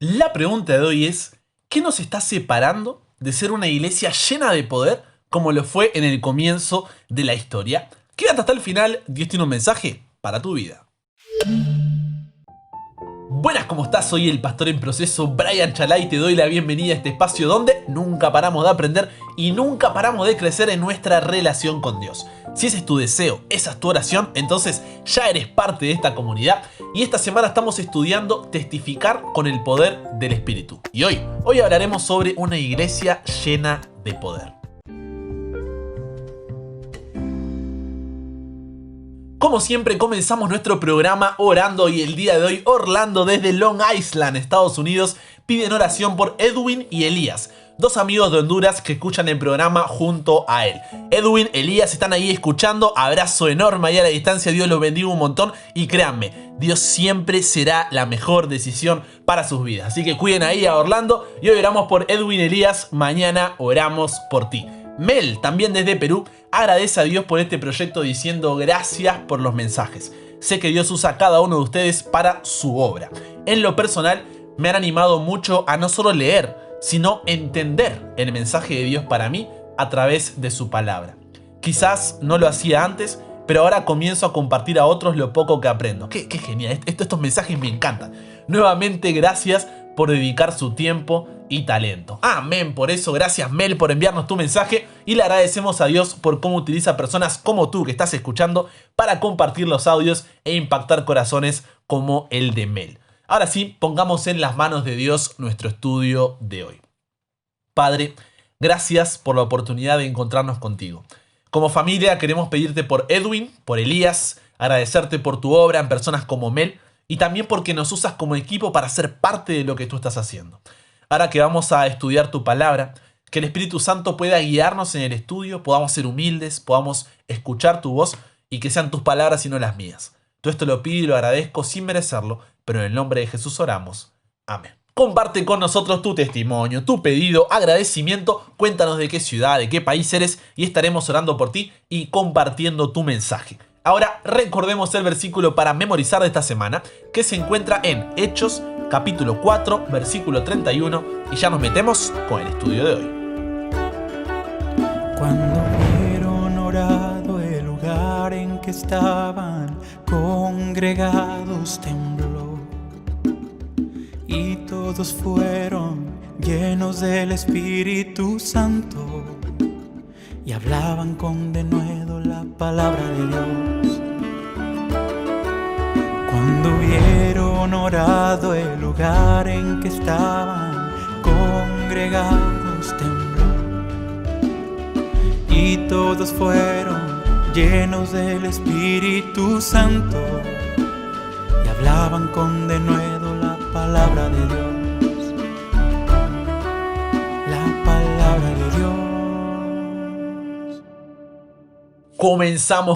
La pregunta de hoy es, ¿qué nos está separando de ser una iglesia llena de poder como lo fue en el comienzo de la historia? Quédate hasta el final, Dios tiene un mensaje para tu vida. Buenas, ¿cómo estás? Soy el pastor en proceso, Brian Chalai, y te doy la bienvenida a este espacio donde nunca paramos de aprender y nunca paramos de crecer en nuestra relación con Dios. Si ese es tu deseo, esa es tu oración, entonces ya eres parte de esta comunidad y esta semana estamos estudiando testificar con el poder del Espíritu. Y hoy hablaremos sobre una iglesia llena de poder. Como siempre, comenzamos nuestro programa orando y el día de hoy Orlando desde Long Island, Estados Unidos, piden oración por Edwin y Elías, dos amigos de Honduras que escuchan el programa junto a él. Edwin, Elías están ahí escuchando, abrazo enorme ahí a la distancia, Dios los bendiga un montón y créanme, Dios siempre será la mejor decisión para sus vidas. Así que cuiden ahí a Orlando y hoy oramos por Edwin y Elías, mañana oramos por ti. Mel, también desde Perú, agradece a Dios por este proyecto diciendo gracias por los mensajes. Sé que Dios usa a cada uno de ustedes para su obra. En lo personal, me han animado mucho a no solo leer, sino entender el mensaje de Dios para mí a través de su palabra. Quizás no lo hacía antes, pero ahora comienzo a compartir a otros lo poco que aprendo. ¡Qué genial! Estos mensajes me encantan. Nuevamente, gracias por dedicar su tiempo y talento. Amén, por eso, gracias Mel por enviarnos tu mensaje y le agradecemos a Dios por cómo utiliza personas como tú que estás escuchando para compartir los audios e impactar corazones como el de Mel. Ahora sí, pongamos en las manos de Dios nuestro estudio de hoy. Padre, gracias por la oportunidad de encontrarnos contigo. Como familia queremos pedirte por Edwin, por Elías, agradecerte por tu obra en personas como Mel y también porque nos usas como equipo para ser parte de lo que tú estás haciendo. Ahora que vamos a estudiar tu palabra, que el Espíritu Santo pueda guiarnos en el estudio, podamos ser humildes, podamos escuchar tu voz y que sean tus palabras y no las mías. Todo esto lo pido y lo agradezco sin merecerlo, pero en el nombre de Jesús oramos. Amén. Comparte con nosotros tu testimonio, tu pedido, agradecimiento, cuéntanos de qué ciudad, de qué país eres y estaremos orando por ti y compartiendo tu mensaje. Ahora recordemos el versículo para memorizar de esta semana, que se encuentra en Hechos, capítulo 4, versículo 31, y ya nos metemos con el estudio de hoy. Cuando vieron orado el lugar en que estaban congregados tembló, y todos fueron llenos del Espíritu Santo, y hablaban con denuedo la palabra de Dios. Cuando vieron orado el lugar en que estaban congregados tembló, y todos fueron llenos del Espíritu Santo, y hablaban con denuedo la palabra de Dios. La palabra de Dios.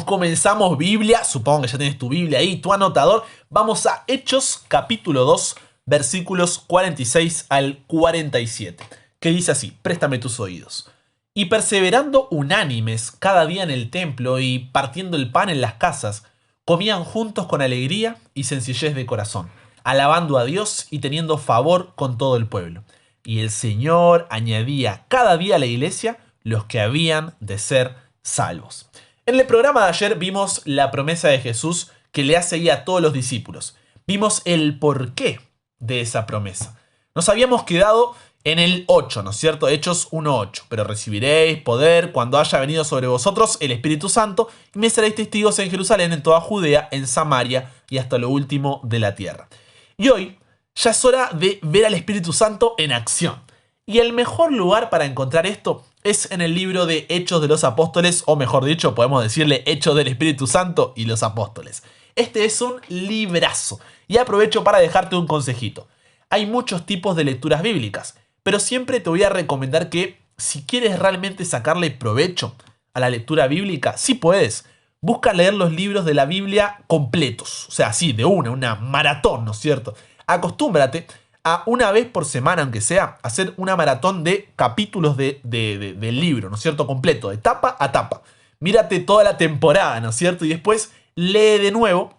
Comenzamos Biblia, supongo que ya tienes tu Biblia ahí, tu anotador. Vamos a Hechos capítulo 2, versículos 46 al 47, que dice así, préstame tus oídos. Y perseverando unánimes cada día en el templo y partiendo el pan en las casas, comían juntos con alegría y sencillez de corazón, alabando a Dios y teniendo favor con todo el pueblo. Y el Señor añadía cada día a la iglesia los que habían de ser salvos. En el programa de ayer vimos la promesa de Jesús que le hace ahí a todos los discípulos. Vimos el porqué de esa promesa. Nos habíamos quedado en el 8, ¿no es cierto? Hechos 1:8. Pero recibiréis poder cuando haya venido sobre vosotros el Espíritu Santo y me seréis testigos en Jerusalén, en toda Judea, en Samaria y hasta lo último de la tierra. Y hoy ya es hora de ver al Espíritu Santo en acción. Y el mejor lugar para encontrar esto es en el libro de Hechos de los Apóstoles, o mejor dicho, podemos decirle Hechos del Espíritu Santo y los Apóstoles. Este es un librazo y aprovecho para dejarte un consejito. Hay muchos tipos de lecturas bíblicas, pero siempre te voy a recomendar que si quieres realmente sacarle provecho a la lectura bíblica, si puedes, busca leer los libros de la Biblia completos, o sea, así, de una maratón, ¿no es cierto? Acostúmbrate a una vez por semana, aunque sea, hacer una maratón de capítulos del libro, ¿no es cierto? Completo, de tapa a tapa. Mírate toda la temporada, ¿no es cierto? Y después lee de nuevo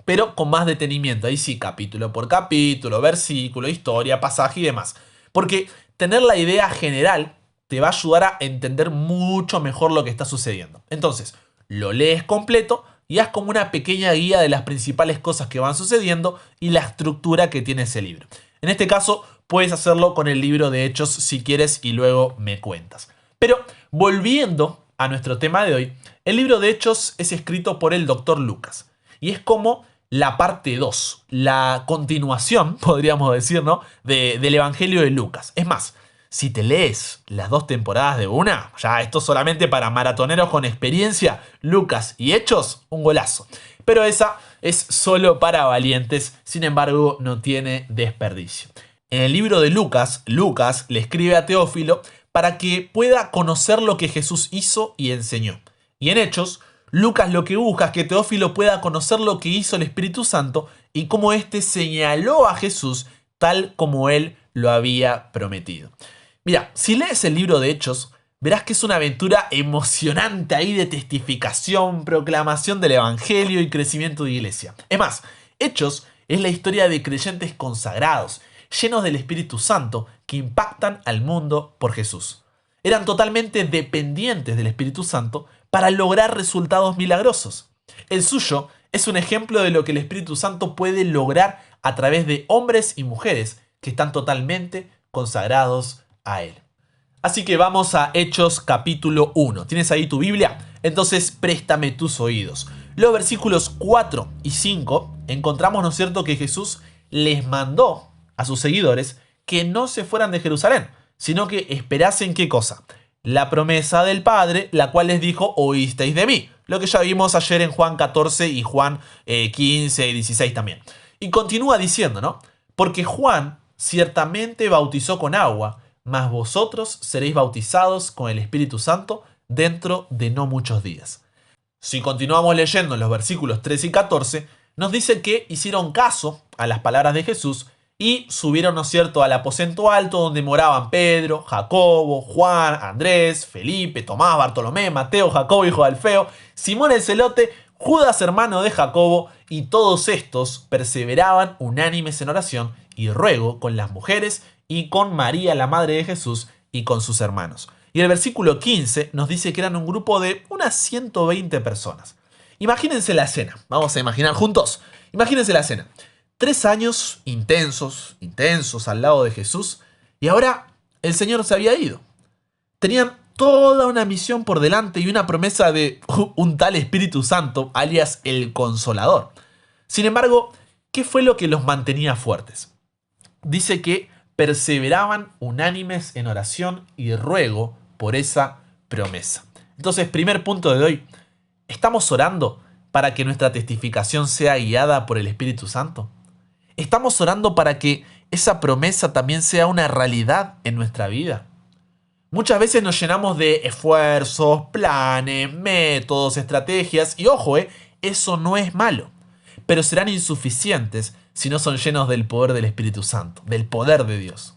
pero con más detenimiento. Ahí sí, capítulo por capítulo, versículo, historia, pasaje y demás. Porque tener la idea general te va a ayudar a entender mucho mejor lo que está sucediendo. Entonces, lo lees completo y haz como una pequeña guía de las principales cosas que van sucediendo y la estructura que tiene ese libro. En este caso, puedes hacerlo con el libro de Hechos si quieres y luego me cuentas. Pero volviendo a nuestro tema de hoy, el libro de Hechos es escrito por el Dr. Lucas y es como la parte 2, la continuación, podríamos decir, ¿no? del Evangelio de Lucas. Es más, si te lees las 2 temporadas de una, ya esto solamente para maratoneros con experiencia, Lucas y Hechos, un golazo. Pero esa es solo para valientes, sin embargo no tiene desperdicio. En el libro de Lucas, Lucas le escribe a Teófilo para que pueda conocer lo que Jesús hizo y enseñó. Y en Hechos, Lucas lo que busca es que Teófilo pueda conocer lo que hizo el Espíritu Santo y cómo éste señaló a Jesús tal como él lo había prometido. Mira, si lees el libro de Hechos, verás que es una aventura emocionante ahí de testificación, proclamación del Evangelio y crecimiento de iglesia. Es más, Hechos es la historia de creyentes consagrados, llenos del Espíritu Santo, que impactan al mundo por Jesús. Eran totalmente dependientes del Espíritu Santo para lograr resultados milagrosos. El suyo es un ejemplo de lo que el Espíritu Santo puede lograr a través de hombres y mujeres que están totalmente consagrados a Él. Así que vamos a Hechos capítulo 1. ¿Tienes ahí tu Biblia? Entonces préstame tus oídos. Los versículos 4 y 5 encontramos, ¿no es cierto?, que Jesús les mandó a sus seguidores que no se fueran de Jerusalén, sino que esperasen ¿qué cosa? La promesa del Padre, la cual les dijo, oísteis de mí. Lo que ya vimos ayer en Juan 14 y Juan 15 y 16 también. Y continúa diciendo, ¿no? Porque Juan ciertamente bautizó con agua, mas vosotros seréis bautizados con el Espíritu Santo dentro de no muchos días. Si continuamos leyendo en los versículos 13 y 14, nos dice que hicieron caso a las palabras de Jesús y subieron, ¿no es cierto?, al aposento alto donde moraban Pedro, Jacobo, Juan, Andrés, Felipe, Tomás, Bartolomé, Mateo, Jacobo, hijo de Alfeo, Simón el Celote, Judas, hermano de Jacobo, y todos estos perseveraban unánimes en oración y ruego con las mujeres y con María, la madre de Jesús, y con sus hermanos. Y el versículo 15 nos dice que eran un grupo de unas 120 personas. Imagínense la escena. Vamos a imaginar juntos. Imagínense la escena. 3 años intensos al lado de Jesús, y ahora el Señor se había ido. Tenían toda una misión por delante y una promesa de un tal Espíritu Santo, alias el Consolador. Sin embargo, ¿qué fue lo que los mantenía fuertes? Dice que perseveraban unánimes en oración y ruego por esa promesa. Entonces, primer punto de hoy, ¿estamos orando para que nuestra testificación sea guiada por el Espíritu Santo? ¿Estamos orando para que esa promesa también sea una realidad en nuestra vida? Muchas veces nos llenamos de esfuerzos, planes, métodos, estrategias y ojo, eso no es malo, pero serán insuficientes si no son llenos del poder del Espíritu Santo, del poder de Dios.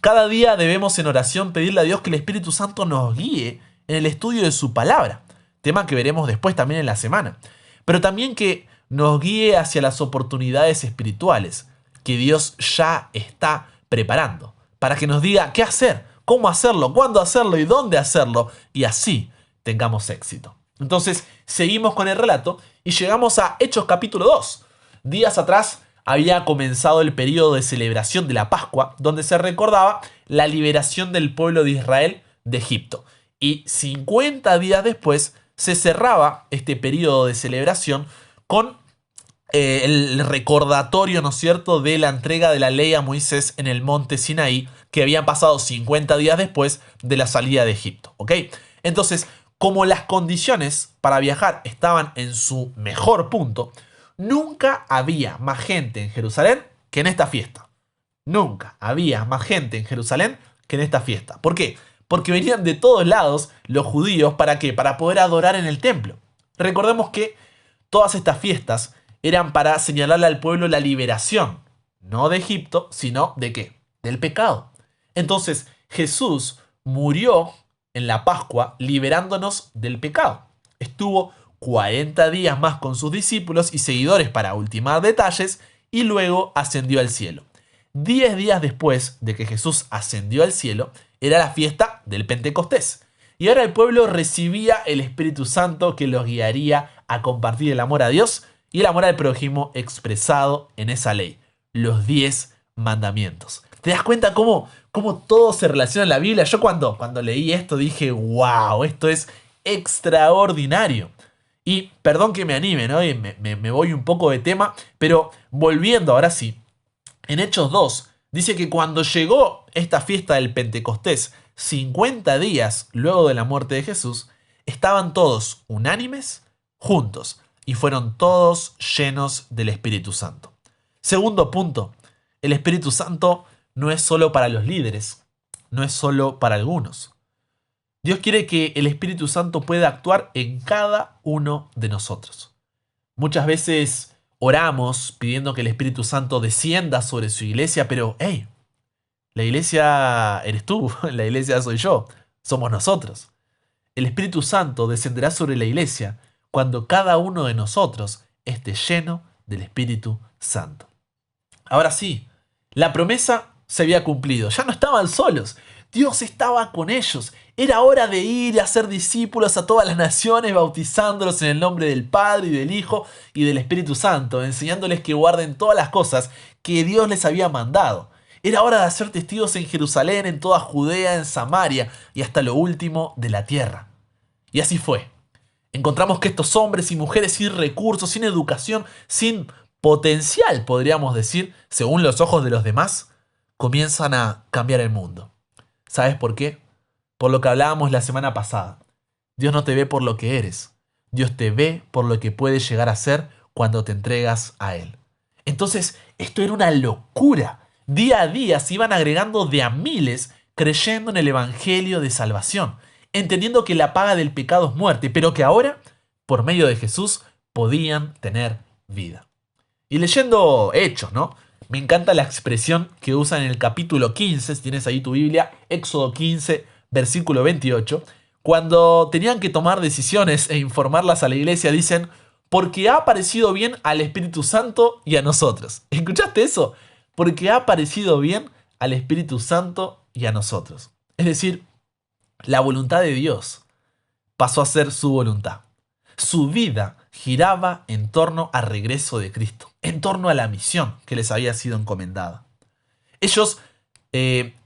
Cada día debemos en oración pedirle a Dios que el Espíritu Santo nos guíe en el estudio de su palabra, tema que veremos después también en la semana, pero también que nos guíe hacia las oportunidades espirituales que Dios ya está preparando, para que nos diga qué hacer, cómo hacerlo, cuándo hacerlo y dónde hacerlo, y así tengamos éxito. Entonces, seguimos con el relato y llegamos a Hechos capítulo 2. Días atrás había comenzado el periodo de celebración de la Pascua, donde se recordaba la liberación del pueblo de Israel de Egipto. Y 50 días después se cerraba este periodo de celebración con el recordatorio, ¿no es cierto?, de la entrega de la ley a Moisés en el monte Sinaí, que habían pasado 50 días después de la salida de Egipto, ¿ok? Entonces, como las condiciones para viajar estaban en su mejor punto, nunca había más gente en Jerusalén que en esta fiesta. Nunca había más gente en Jerusalén que en esta fiesta. ¿Por qué? Porque venían de todos lados los judíos, ¿para qué? Para poder adorar en el templo. Recordemos que todas estas fiestas eran para señalarle al pueblo la liberación, no de Egipto, sino ¿de qué? Del pecado. Entonces, Jesús murió en la Pascua liberándonos del pecado. Estuvo 40 días más con sus discípulos y seguidores para ultimar detalles y luego ascendió al cielo. 10 días después de que Jesús ascendió al cielo, era la fiesta del Pentecostés. Y ahora el pueblo recibía el Espíritu Santo que los guiaría a compartir el amor a Dios y el amor al prójimo expresado en esa ley, los 10 mandamientos. ¿Te das cuenta cómo todo se relaciona en la Biblia? Yo cuando leí esto dije, wow, esto es extraordinario. Y perdón que me anime, ¿no? Y me voy un poco de tema, pero volviendo ahora sí, en Hechos 2 dice que cuando llegó esta fiesta del Pentecostés, 50 días luego de la muerte de Jesús, estaban todos unánimes, juntos, y fueron todos llenos del Espíritu Santo. Segundo punto, el Espíritu Santo no es solo para los líderes, no es solo para algunos. Dios quiere que el Espíritu Santo pueda actuar en cada uno de nosotros. Muchas veces oramos pidiendo que el Espíritu Santo descienda sobre su iglesia, pero hey, la iglesia eres tú, la iglesia soy yo, somos nosotros. El Espíritu Santo descenderá sobre la iglesia cuando cada uno de nosotros esté lleno del Espíritu Santo. Ahora sí, la promesa se había cumplido, ya no estaban solos, Dios estaba con ellos. Era hora de ir y hacer discípulos a todas las naciones, bautizándolos en el nombre del Padre y del Hijo y del Espíritu Santo, enseñándoles que guarden todas las cosas que Dios les había mandado. Era hora de hacer testigos en Jerusalén, en toda Judea, en Samaria y hasta lo último de la tierra. Y así fue. Encontramos que estos hombres y mujeres sin recursos, sin educación, sin potencial, podríamos decir, según los ojos de los demás, comienzan a cambiar el mundo. ¿Sabes por qué? Por lo que hablábamos la semana pasada. Dios no te ve por lo que eres. Dios te ve por lo que puedes llegar a ser cuando te entregas a Él. Entonces, esto era una locura. Día a día se iban agregando de a miles creyendo en el Evangelio de salvación, entendiendo que la paga del pecado es muerte, pero que ahora, por medio de Jesús, podían tener vida. Y leyendo Hechos, ¿no? Me encanta la expresión que usan en el capítulo 15, si tienes ahí tu Biblia, Éxodo 15, versículo 28, cuando tenían que tomar decisiones e informarlas a la iglesia, dicen, porque ha parecido bien al Espíritu Santo y a nosotros. ¿Escuchaste eso? Porque ha parecido bien al Espíritu Santo y a nosotros. Es decir, la voluntad de Dios pasó a ser su voluntad. Su vida giraba en torno al regreso de Cristo, en torno a la misión que les había sido encomendada. Ellos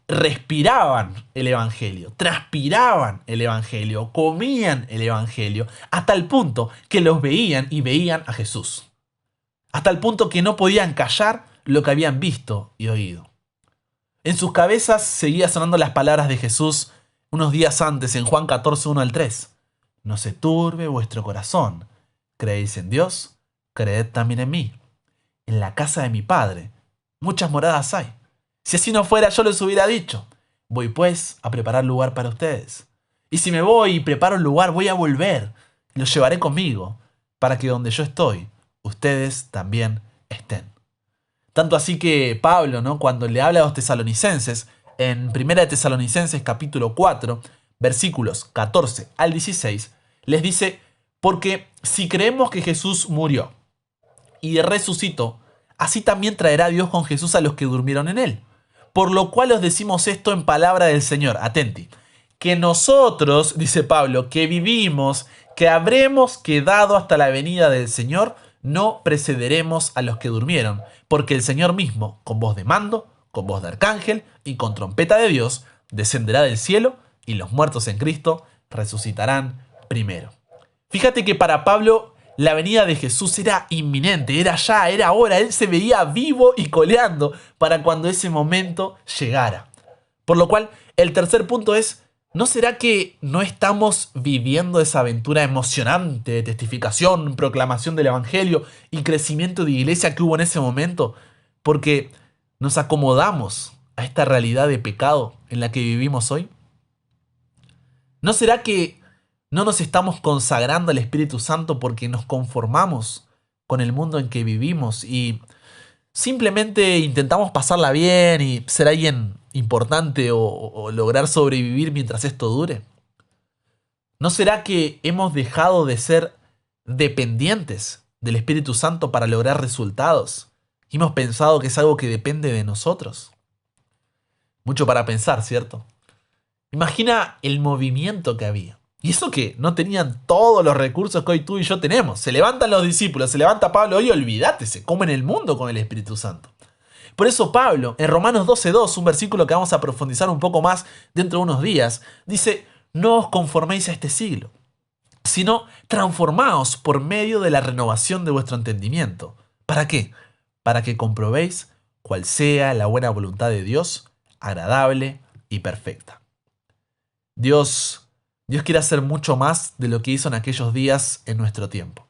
respiraban el Evangelio, transpiraban el Evangelio, comían el Evangelio, hasta el punto que los veían y veían a Jesús. Hasta el punto que no podían callar lo que habían visto y oído. En sus cabezas seguía sonando las palabras de Jesús unos días antes en Juan 14, 1 al 3. No se turbe vuestro corazón. ¿Creéis en Dios? Creed también en mí. En la casa de mi Padre muchas moradas hay. Si así no fuera, yo les hubiera dicho. Voy pues a preparar lugar para ustedes. Y si me voy y preparo el lugar, voy a volver. Y los llevaré conmigo, para que donde yo estoy, ustedes también estén. Tanto así que Pablo, ¿no? Cuando le habla a los tesalonicenses, en 1 Tesalonicenses capítulo 4, versículos 14 al 16, les dice, porque si creemos que Jesús murió y resucitó, así también traerá Dios con Jesús a los que durmieron en él. Por lo cual os decimos esto en palabra del Señor, atenti, que nosotros, dice Pablo, que vivimos, que habremos quedado hasta la venida del Señor, no precederemos a los que durmieron, porque el Señor mismo, con voz de mando, con voz de arcángel y con trompeta de Dios, descenderá del cielo y los muertos en Cristo resucitarán primero. Fíjate que para Pablo la venida de Jesús era inminente, era ya, era ahora. Él se veía vivo y coleando para cuando ese momento llegara. Por lo cual, el tercer punto es, ¿no será que no estamos viviendo esa aventura emocionante de testificación, proclamación del Evangelio y crecimiento de iglesia que hubo en ese momento? Porque nos acomodamos a esta realidad de pecado en la que vivimos hoy. ¿No será que no nos estamos consagrando al Espíritu Santo porque nos conformamos con el mundo en que vivimos y simplemente intentamos pasarla bien y ser alguien importante o lograr sobrevivir mientras esto dure? ¿No será que hemos dejado de ser dependientes del Espíritu Santo para lograr resultados y hemos pensado que es algo que depende de nosotros. Mucho para pensar, ¿cierto? Imagina el movimiento que había. Y eso que no tenían todos los recursos que hoy tú y yo tenemos. Se levantan los discípulos, se levanta Pablo, hoy olvídate, se comen el mundo con el Espíritu Santo. Por eso Pablo, en Romanos 12:2, un versículo que vamos a profundizar un poco más dentro de unos días, dice: no os conforméis a este siglo, sino transformaos por medio de la renovación de vuestro entendimiento. ¿Para qué? Para que comprobéis cuál sea la buena voluntad de Dios, agradable y perfecta. Dios quiere hacer mucho más de lo que hizo en aquellos días en nuestro tiempo.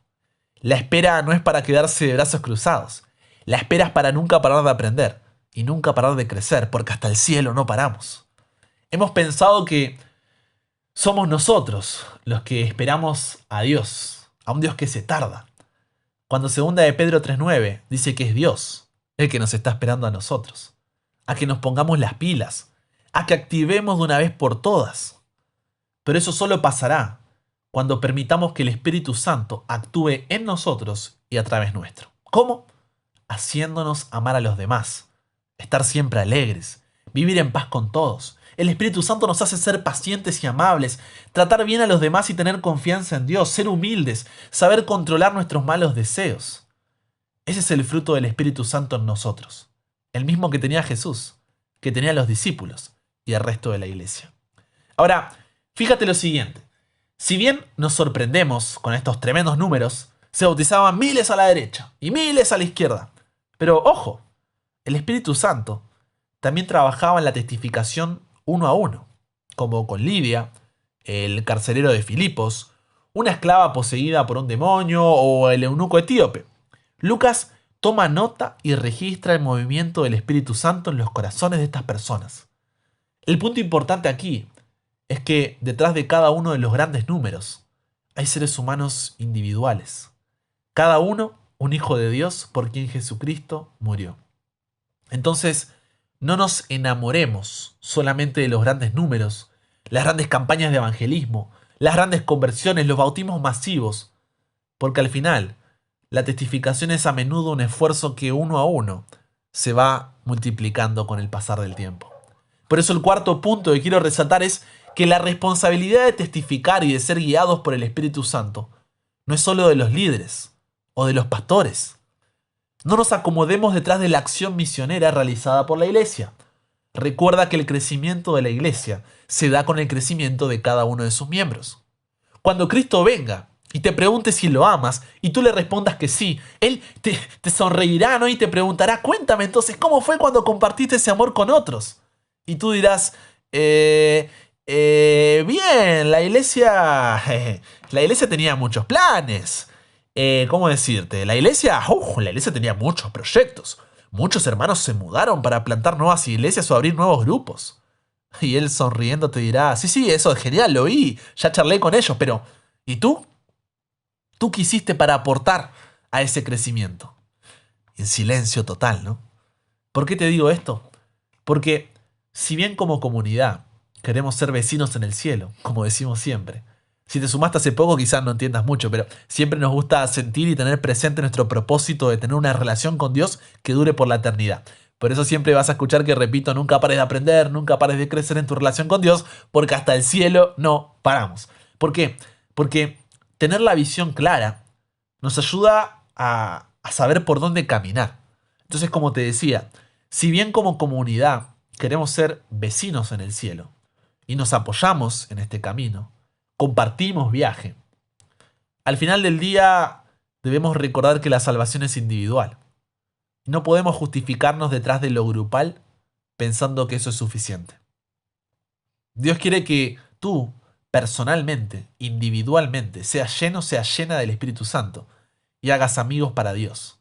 La espera no es para quedarse de brazos cruzados. La espera es para nunca parar de aprender y nunca parar de crecer, porque hasta el cielo no paramos. Hemos pensado que somos nosotros los que esperamos a Dios, a un Dios que se tarda. Cuando 2 de Pedro 3:9 dice que es Dios el que nos está esperando a nosotros, a que nos pongamos las pilas, a que activemos de una vez por todas. Pero eso solo pasará cuando permitamos que el Espíritu Santo actúe en nosotros y a través nuestro. ¿Cómo? Haciéndonos amar a los demás, estar siempre alegres, vivir en paz con todos. El Espíritu Santo nos hace ser pacientes y amables, tratar bien a los demás y tener confianza en Dios, ser humildes, saber controlar nuestros malos deseos. Ese es el fruto del Espíritu Santo en nosotros, el mismo que tenía Jesús, que tenía los discípulos y el resto de la iglesia. Ahora, fíjate lo siguiente. Si bien nos sorprendemos con estos tremendos números, se bautizaban miles a la derecha y miles a la izquierda. Pero ojo, el Espíritu Santo también trabajaba en la testificación uno a uno, como con Lidia, el carcelero de Filipos, una esclava poseída por un demonio o el eunuco etíope. Lucas toma nota y registra el movimiento del Espíritu Santo en los corazones de estas personas. El punto importante aquí es que detrás de cada uno de los grandes números hay seres humanos individuales. Cada uno un hijo de Dios por quien Jesucristo murió. Entonces, no nos enamoremos solamente de los grandes números, las grandes campañas de evangelismo, las grandes conversiones, los bautismos masivos, porque al final la testificación es a menudo un esfuerzo que uno a uno se va multiplicando con el pasar del tiempo. Por eso el cuarto punto que quiero resaltar es que la responsabilidad de testificar y de ser guiados por el Espíritu Santo no es solo de los líderes o de los pastores. No nos acomodemos detrás de la acción misionera realizada por la iglesia. Recuerda que el crecimiento de la iglesia se da con el crecimiento de cada uno de sus miembros. Cuando Cristo venga y te pregunte si lo amas y tú le respondas que sí, Él te sonreirá, ¿no? Y te preguntará: cuéntame entonces, ¿cómo fue cuando compartiste ese amor con otros? Y tú dirás: bien, la iglesia tenía muchos planes. ¿Cómo decirte? La iglesia tenía muchos proyectos. Muchos hermanos se mudaron para plantar nuevas iglesias o abrir nuevos grupos. Y él sonriendo te dirá: sí, eso es genial, lo vi, ya charlé con ellos, pero ¿y tú? ¿Tú qué hiciste para aportar a ese crecimiento? En silencio total, ¿no? ¿Por qué te digo esto? Porque si bien como comunidad queremos ser vecinos en el cielo, como decimos siempre, si te sumaste hace poco quizás no entiendas mucho, pero siempre nos gusta sentir y tener presente nuestro propósito de tener una relación con Dios que dure por la eternidad. Por eso siempre vas a escuchar que repito: nunca pares de aprender, nunca pares de crecer en tu relación con Dios, porque hasta el cielo no paramos. ¿Por qué? Porque tener la visión clara nos ayuda a saber por dónde caminar. Entonces, como te decía, si bien como comunidad queremos ser vecinos en el cielo y nos apoyamos en este camino, compartimos viaje, al final del día debemos recordar que la salvación es individual. No podemos justificarnos detrás de lo grupal pensando que eso es suficiente. Dios quiere que tú, personalmente, individualmente, seas lleno, seas llena del Espíritu Santo y hagas amigos para Dios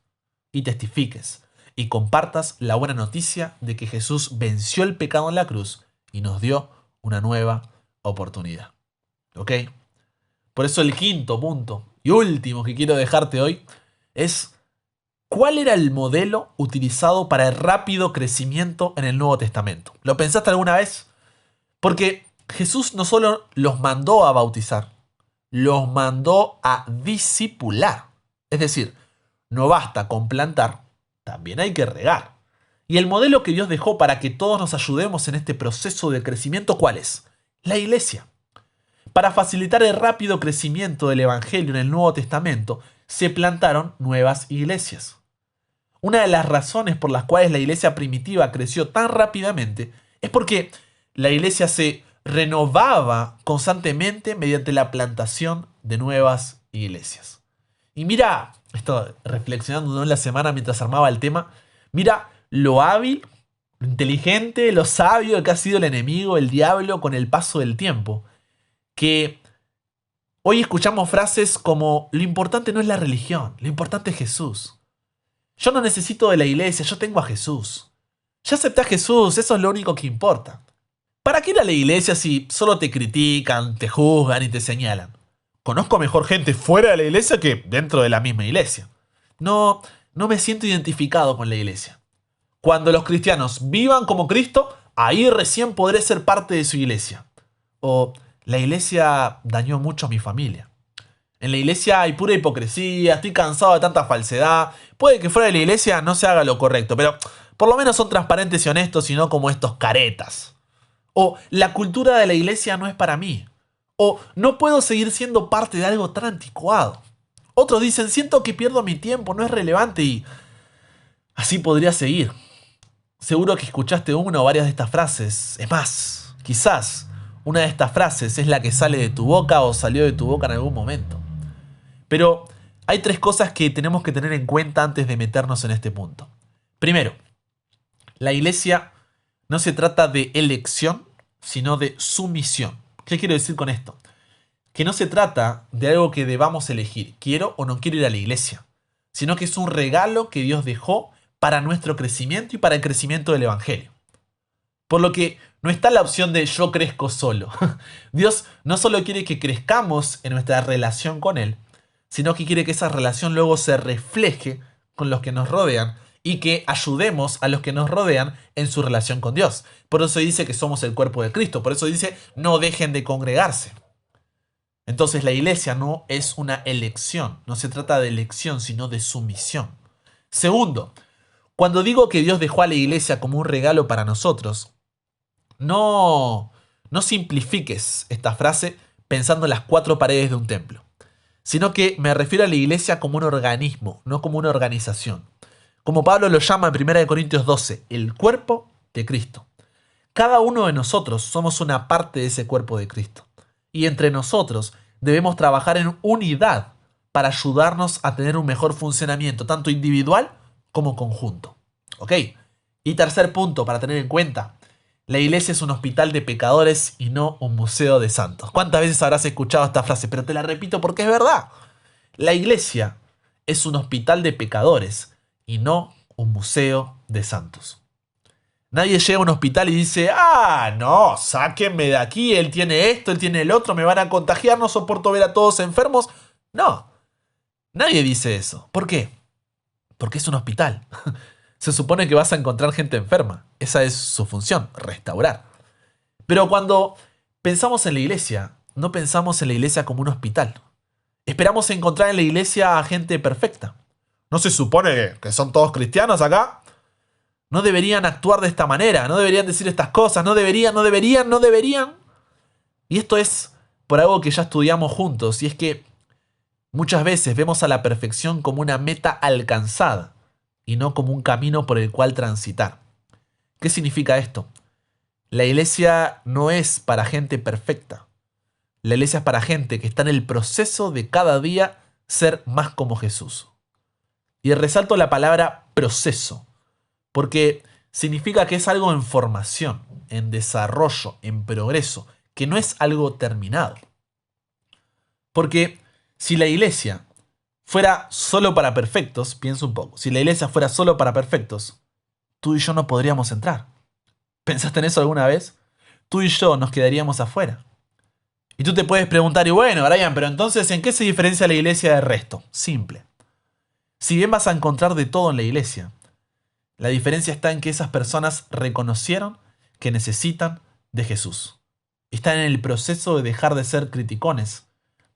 y testifiques y compartas la buena noticia de que Jesús venció el pecado en la cruz y nos dio una nueva oportunidad. ¿Ok? Por eso el quinto punto y último que quiero dejarte hoy es: ¿cuál era el modelo utilizado para el rápido crecimiento en el Nuevo Testamento? ¿Lo pensaste alguna vez? Porque Jesús no solo los mandó a bautizar, los mandó a discipular. Es decir, no basta con plantar, también hay que regar. Y el modelo que Dios dejó para que todos nos ayudemos en este proceso de crecimiento, ¿cuál es? La iglesia. Para facilitar el rápido crecimiento del Evangelio en el Nuevo Testamento, se plantaron nuevas iglesias. Una de las razones por las cuales la iglesia primitiva creció tan rápidamente es porque la iglesia se renovaba constantemente mediante la plantación de nuevas iglesias. Y mira, esto reflexionando en la semana mientras armaba el tema, mira lo hábil, lo inteligente, lo sabio que ha sido el enemigo, el diablo, con el paso del tiempo. Que hoy escuchamos frases como: lo importante no es la religión, lo importante es Jesús. Yo no necesito de la iglesia, yo tengo a Jesús. Ya acepté a Jesús, eso es lo único que importa. ¿Para qué ir a la iglesia si solo te critican, te juzgan y te señalan? Conozco mejor gente fuera de la iglesia que dentro de la misma iglesia. No me siento identificado con la iglesia. Cuando los cristianos vivan como Cristo, ahí recién podré ser parte de su iglesia. O: la iglesia dañó mucho a mi familia. En la iglesia hay pura hipocresía, estoy cansado de tanta falsedad. Puede que fuera de la iglesia no se haga lo correcto, pero por lo menos son transparentes y honestos y no como estos caretas. O: la cultura de la iglesia no es para mí. O: no puedo seguir siendo parte de algo tan anticuado. Otros dicen: siento que pierdo mi tiempo, no es relevante, y así podría seguir. Seguro que escuchaste una o varias de estas frases. Es más, quizás una de estas frases es la que sale de tu boca o salió de tu boca en algún momento. Pero hay 3 cosas que tenemos que tener en cuenta antes de meternos en este punto. Primero, la iglesia no se trata de elección, sino de sumisión. ¿Qué quiero decir con esto? Que no se trata de algo que debamos elegir, quiero o no quiero ir a la iglesia, sino que es un regalo que Dios dejó para nuestro crecimiento y para el crecimiento del Evangelio. Por lo que no está la opción de yo crezco solo. Dios no solo quiere que crezcamos en nuestra relación con Él, sino que quiere que esa relación luego se refleje con los que nos rodean y que ayudemos a los que nos rodean en su relación con Dios. Por eso dice que somos el cuerpo de Cristo. Por eso dice: no dejen de congregarse. Entonces la iglesia no es una elección. No se trata de elección, sino de sumisión. Segundo, cuando digo que Dios dejó a la iglesia como un regalo para nosotros, no simplifiques esta frase pensando en las 4 paredes de un templo, sino que me refiero a la iglesia como un organismo, no como una organización. Como Pablo lo llama en 1 Corintios 12, el cuerpo de Cristo. Cada uno de nosotros somos una parte de ese cuerpo de Cristo. Y entre nosotros debemos trabajar en unidad para ayudarnos a tener un mejor funcionamiento, tanto individual como conjunto. ¿Ok? Y tercer punto para tener en cuenta: la iglesia es un hospital de pecadores y no un museo de santos. ¿Cuántas veces habrás escuchado esta frase? Pero te la repito porque es verdad. La iglesia es un hospital de pecadores y no un museo de santos. Nadie llega a un hospital y dice: no, sáquenme de aquí, él tiene esto, él tiene el otro, me van a contagiar, no soporto ver a todos enfermos. No, nadie dice eso. ¿Por qué? Porque es un hospital. Se supone que vas a encontrar gente enferma. Esa es su función, restaurar. Pero cuando pensamos en la iglesia, no pensamos en la iglesia como un hospital. Esperamos encontrar en la iglesia a gente perfecta. ¿No se supone que son todos cristianos acá? No deberían actuar de esta manera, no deberían decir estas cosas, no deberían. Y esto es por algo que ya estudiamos juntos, y es que muchas veces vemos a la perfección como una meta alcanzada y no como un camino por el cual transitar. ¿Qué significa esto? La iglesia no es para gente perfecta. La iglesia es para gente que está en el proceso de cada día ser más como Jesús. Y resalto la palabra proceso, porque significa que es algo en formación, en desarrollo, en progreso, que no es algo terminado. Porque si la iglesia fuera solo para perfectos, piensa un poco, si la iglesia fuera solo para perfectos, tú y yo no podríamos entrar. ¿Pensaste en eso alguna vez? Tú y yo nos quedaríamos afuera. Y tú te puedes preguntar: y bueno, Brian, pero entonces ¿en qué se diferencia la iglesia del resto? Simple. Si bien vas a encontrar de todo en la iglesia, la diferencia está en que esas personas reconocieron que necesitan de Jesús. Están en el proceso de dejar de ser criticones,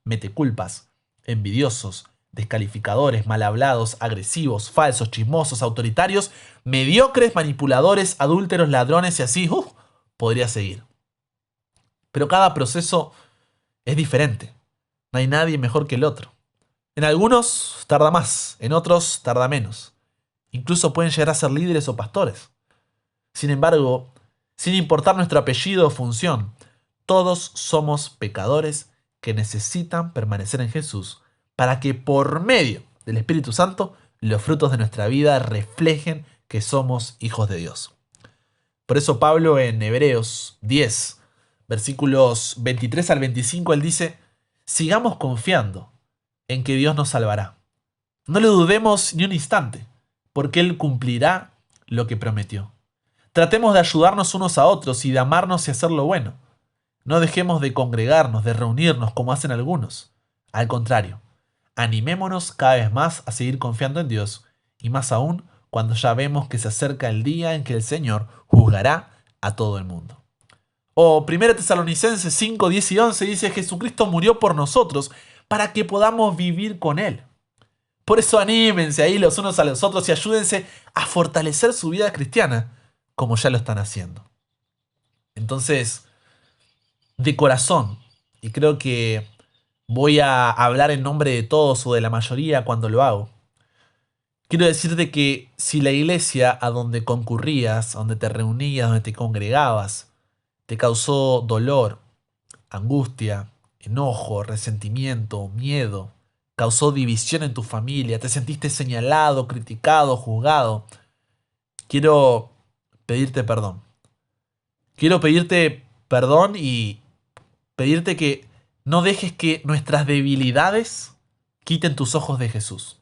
meteculpas, envidiosos, descalificadores, mal hablados, agresivos, falsos, chismosos, autoritarios, mediocres, manipuladores, adúlteros, ladrones y así, podría seguir. Pero cada proceso es diferente. No hay nadie mejor que el otro. En algunos tarda más, en otros tarda menos. Incluso pueden llegar a ser líderes o pastores. Sin embargo, sin importar nuestro apellido o función, todos somos pecadores que necesitan permanecer en Jesús para que por medio del Espíritu Santo los frutos de nuestra vida reflejen que somos hijos de Dios. Por eso Pablo en Hebreos 10, versículos 23 al 25, él dice: sigamos confiando en que Dios nos salvará. No lo dudemos ni un instante, porque Él cumplirá lo que prometió. Tratemos de ayudarnos unos a otros y de amarnos y hacer lo bueno. No dejemos de congregarnos, de reunirnos como hacen algunos. Al contrario, animémonos cada vez más a seguir confiando en Dios, y más aún cuando ya vemos que se acerca el día en que el Señor juzgará a todo el mundo. O 1 Tesalonicenses 5, 10 y 11 dice: Jesucristo murió por nosotros para que podamos vivir con Él. Por eso anímense ahí los unos a los otros y ayúdense a fortalecer su vida cristiana, como ya lo están haciendo. Entonces, de corazón, y creo que voy a hablar en nombre de todos o de la mayoría cuando lo hago, quiero decirte que si la iglesia a donde concurrías, a donde te reunías, donde te congregabas, te causó dolor, angustia, enojo, resentimiento, miedo, causó división en tu familia, te sentiste señalado, criticado, juzgado, quiero pedirte perdón. Quiero pedirte perdón y pedirte que no dejes que nuestras debilidades quiten tus ojos de Jesús.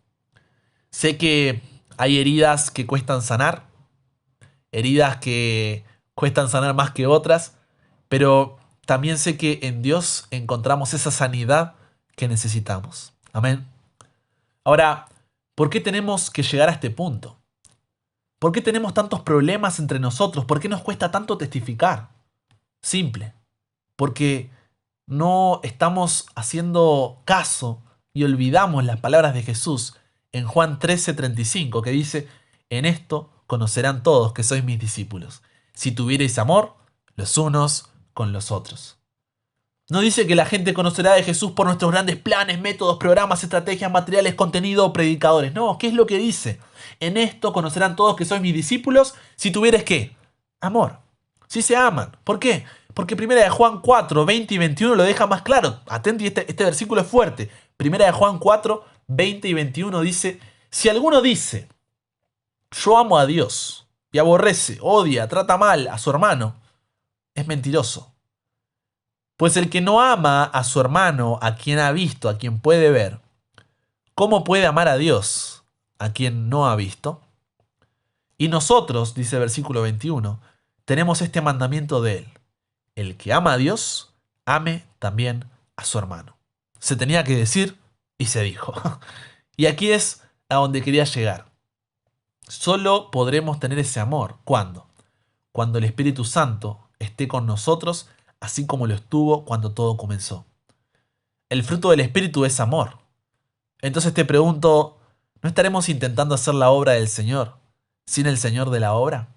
Sé que hay heridas que cuestan sanar, heridas que cuestan sanar más que otras, pero también sé que en Dios encontramos esa sanidad que necesitamos. Amén. Ahora, ¿por qué tenemos que llegar a este punto? ¿Por qué tenemos tantos problemas entre nosotros? ¿Por qué nos cuesta tanto testificar? Simple. Porque no estamos haciendo caso y olvidamos las palabras de Jesús en Juan 13:35, que dice: en esto conocerán todos que sois mis discípulos, si tuviereis amor los unos con los otros. No dice que la gente conocerá de Jesús por nuestros grandes planes, métodos, programas, estrategias, materiales, contenido o predicadores. No, ¿qué es lo que dice? En esto conocerán todos que sois mis discípulos si tuvieres ¿qué? Amor. Si se aman. ¿Por qué? Porque 1 Juan 4, 20 y 21 lo deja más claro. Atenti, este versículo es fuerte. 1 Juan 4, 20 y 21 dice: si alguno dice, yo amo a Dios, y aborrece, odia, trata mal a su hermano, es mentiroso. Pues el que no ama a su hermano, a quien ha visto, a quien puede ver, ¿cómo puede amar a Dios, a quien no ha visto? Y nosotros, dice el versículo 21, tenemos este mandamiento de Él: el que ama a Dios, ame también a su hermano. Se tenía que decir y se dijo. Y aquí es a donde quería llegar. Solo podremos tener ese amor. ¿Cuándo? Cuando el Espíritu Santo esté con nosotros, así como lo estuvo cuando todo comenzó. El fruto del Espíritu es amor. Entonces te pregunto, ¿no estaremos intentando hacer la obra del Señor sin el Señor de la obra?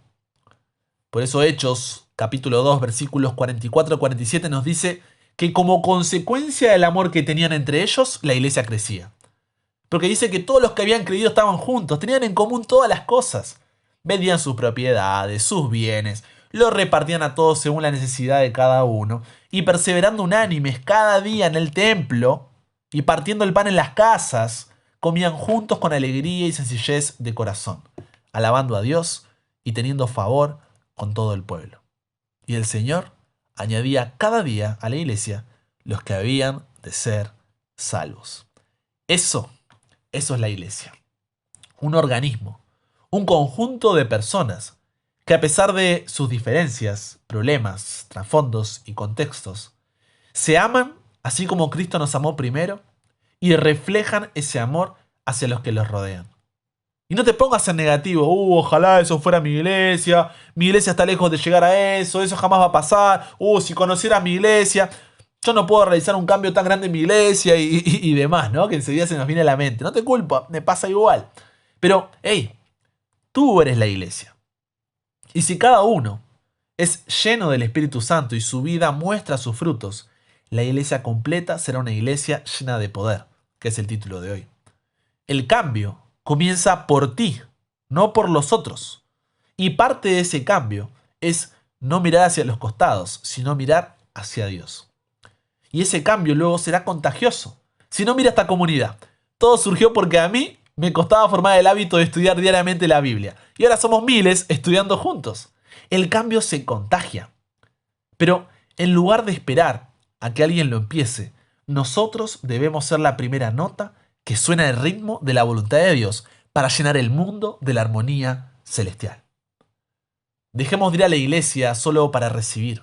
Por eso Hechos, capítulo 2, versículos 44-47 nos dice que como consecuencia del amor que tenían entre ellos, la iglesia crecía. Porque dice que todos los que habían creído estaban juntos, tenían en común todas las cosas. Vendían sus propiedades, sus bienes, lo repartían a todos según la necesidad de cada uno, y perseverando unánimes cada día en el templo, y partiendo el pan en las casas, comían juntos con alegría y sencillez de corazón, alabando a Dios y teniendo favor con todo el pueblo. Y el Señor añadía cada día a la iglesia los que habían de ser salvos. Eso es la iglesia. Un organismo, un conjunto de personas que a pesar de sus diferencias, problemas, trasfondos y contextos, se aman así como Cristo nos amó primero y reflejan ese amor hacia los que los rodean. Y no te pongas en negativo: ojalá eso fuera mi iglesia está lejos de llegar a eso jamás va a pasar, si conociera mi iglesia. yo no puedo realizar un cambio tan grande en mi iglesia y demás, ¿no? Que enseguida se nos viene a la mente. No te culpo, me pasa igual. Pero, hey, tú eres la iglesia. Y si cada uno es lleno del Espíritu Santo y su vida muestra sus frutos, la iglesia completa será una iglesia llena de poder, que es el título de hoy. El cambio comienza por ti, no por los otros. Y parte de ese cambio es no mirar hacia los costados, sino mirar hacia Dios. Y ese cambio luego será contagioso. Si no, mira esta comunidad. Todo surgió porque a mí me costaba formar el hábito de estudiar diariamente la Biblia. Y ahora somos miles estudiando juntos. El cambio se contagia. Pero en lugar de esperar a que alguien lo empiece, nosotros debemos ser la primera nota que suena el ritmo de la voluntad de Dios para llenar el mundo de la armonía celestial. Dejemos de ir a la iglesia solo para recibir.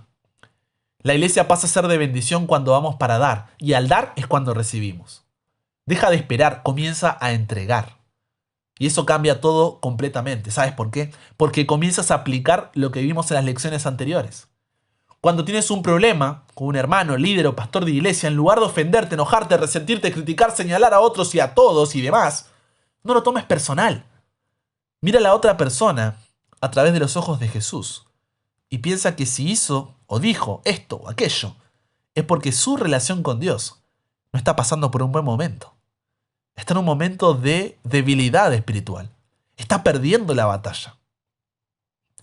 La iglesia pasa a ser de bendición cuando vamos para dar, y al dar es cuando recibimos. Deja de esperar, comienza a entregar. Y eso cambia todo completamente. ¿Sabes por qué? Porque comienzas a aplicar lo que vimos en las lecciones anteriores. Cuando tienes un problema con un hermano, líder o pastor de iglesia, en lugar de ofenderte, enojarte, resentirte, criticar, señalar a otros y a todos y demás, no lo tomes personal. Mira a la otra persona a través de los ojos de Jesús y piensa que si hizo o dijo esto o aquello, es porque su relación con Dios no está pasando por un buen momento. Está en un momento de debilidad espiritual. Está perdiendo la batalla.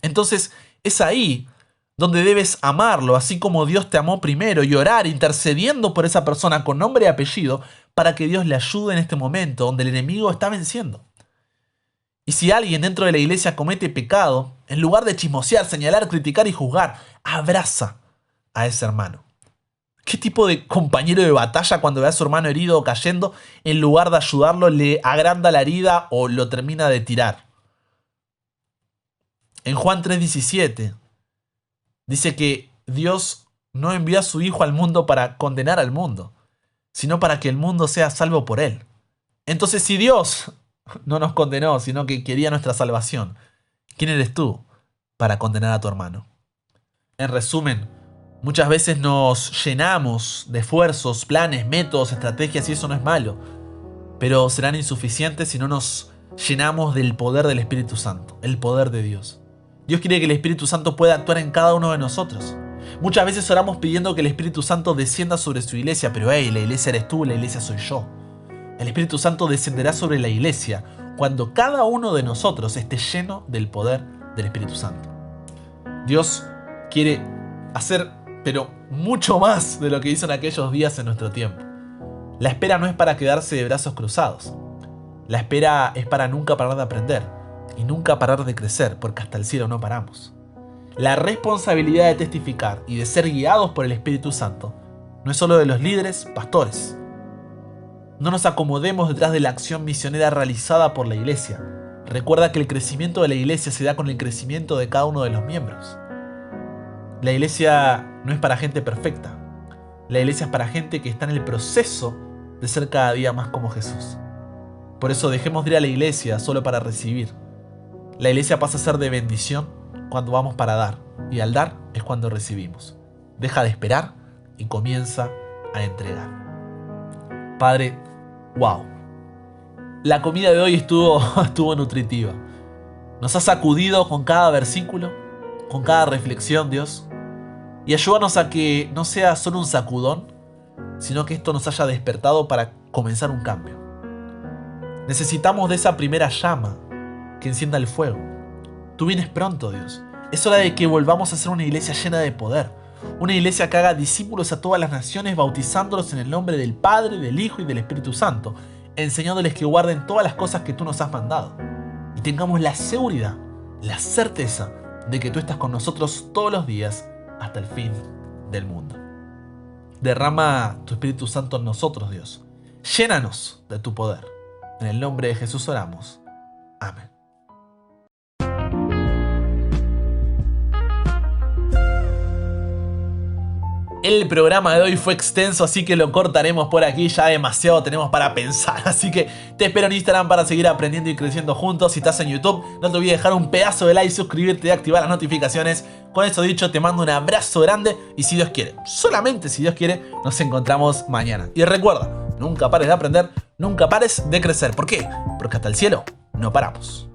Entonces es ahí donde debes amarlo, así como Dios te amó primero, y orar intercediendo por esa persona con nombre y apellido para que Dios le ayude en este momento donde el enemigo está venciendo. Y si alguien dentro de la iglesia comete pecado, en lugar de chismosear, señalar, criticar y juzgar, abraza a ese hermano. ¿Qué tipo de compañero de batalla cuando ve a su hermano herido o cayendo, en lugar de ayudarlo, le agranda la herida o lo termina de tirar? En Juan 3:17 dice que Dios no envió a su Hijo al mundo para condenar al mundo, sino para que el mundo sea salvo por él. Entonces, si Dios no nos condenó, sino que quería nuestra salvación, ¿quién eres tú para condenar a tu hermano? En resumen, muchas veces nos llenamos de esfuerzos, planes, métodos, estrategias, y eso no es malo, pero serán insuficientes si no nos llenamos del poder del Espíritu Santo, el poder de Dios. Dios quiere que el Espíritu Santo pueda actuar en cada uno de nosotros. Muchas veces oramos pidiendo que el Espíritu Santo descienda sobre su iglesia, pero la iglesia eres tú, la iglesia soy yo. El Espíritu Santo descenderá sobre la iglesia cuando cada uno de nosotros esté lleno del poder del Espíritu Santo. Dios quiere hacer, pero mucho más de lo que hizo en aquellos días en nuestro tiempo. La espera no es para quedarse de brazos cruzados. La espera es para nunca parar de aprender y nunca parar de crecer, porque hasta el cielo no paramos. La responsabilidad de testificar y de ser guiados por el Espíritu Santo no es solo de los líderes, pastores. No nos acomodemos detrás de la acción misionera realizada por la iglesia. Recuerda que el crecimiento de la iglesia se da con el crecimiento de cada uno de los miembros. La iglesia no es para gente perfecta. La iglesia es para gente que está en el proceso de ser cada día más como Jesús. Por eso dejemos de ir a la iglesia solo para recibir. La iglesia pasa a ser de bendición cuando vamos para dar, y al dar es cuando recibimos. Deja de esperar y comienza a entregar. Padre, wow. La comida de hoy estuvo nutritiva. Nos ha sacudido con cada versículo, con cada reflexión, Dios. Y ayúdanos a que no sea solo un sacudón, sino que esto nos haya despertado para comenzar un cambio. Necesitamos de esa primera llama que encienda el fuego. Tú vienes pronto, Dios. Es hora de que volvamos a ser una iglesia llena de poder. Una iglesia que haga discípulos a todas las naciones, bautizándolos en el nombre del Padre, del Hijo y del Espíritu Santo, enseñándoles que guarden todas las cosas que tú nos has mandado. Y tengamos la seguridad, la certeza de que tú estás con nosotros todos los días hasta el fin del mundo. Derrama tu Espíritu Santo en nosotros, Dios. Llénanos de tu poder. En el nombre de Jesús oramos. Amén. El programa de hoy fue extenso, así que lo cortaremos por aquí. Ya demasiado tenemos para pensar. Así que te espero en Instagram para seguir aprendiendo y creciendo juntos. Si estás en YouTube, no te olvides dejar un pedazo de like, suscribirte y activar las notificaciones. Con eso dicho, te mando un abrazo grande y si Dios quiere, solamente si Dios quiere, nos encontramos mañana. Y recuerda, nunca pares de aprender, nunca pares de crecer. ¿Por qué? Porque hasta el cielo no paramos.